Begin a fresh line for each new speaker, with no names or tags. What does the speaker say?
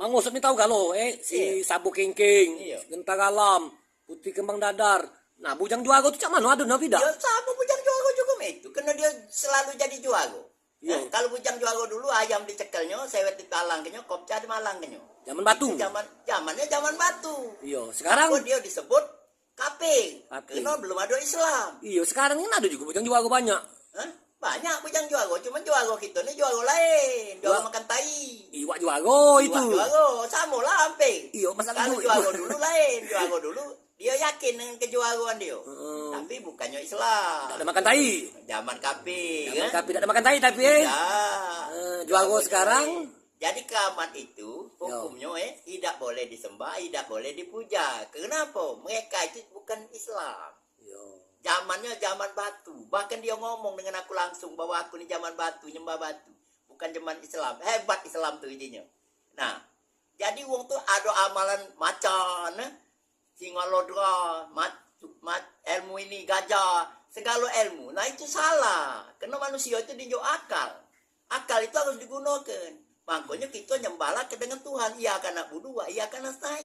Mang Usop nih tahu gak lo, si Sabu Kengking,
Iya.
Genta Galam, Putih Kembang Dadar. Nah, Bujang Juago tuh cak mana ada no tidak?
Ya sama bujang juago juga itu, karena dia selalu jadi juago.
Iya.
Kalau bujang juago dulu ayam dicekelnya, sewet di talangnya, kopca di malangnya.
Zaman batu.
Itu zamannya zaman batu.
Iya, sekarang
Apa dia disebut kaping.
Kaping.
Karena belum ada Islam.
iya sekarang ini ada juga Bujang Juago banyak.
Hah? Banyak bujang juago, cuman juago kita ini juago lain, juago
Jual-
makan tai.
Iwak Juago itu.
Juago, sama lah hampir.
Iya, masa
Kalau
gitu?
juago dulu lain, juago dulu dia yakin dengan kejuagoan dia. Tapi bukannya Islam.
Tak ada makan tai.
Zaman kaping,
Zaman
kan?
tapi tidak ada makan tai tapi
Ya.
Juago sekarang.
Jadi keramat itu hukumnya tidak boleh disembah, tidak boleh dipuja. Kenapa? Mereka itu bukan Islam.
Yo.
Zamannya zaman batu. Bahkan dia ngomong dengan aku langsung bahwa aku ini zaman batu, nyembah batu. Bukan zaman Islam. Hebat Islam tuh intinya. Nah, jadi wong tuh ada amalan macan, singa lodra, ilmu ini gajah, segala ilmu. Nah itu salah. Karena manusia itu dinjau akal. Akal itu harus digunakan. Makanya kita nyembahlah dengan Tuhan. Iya karena budu, iya karena saya.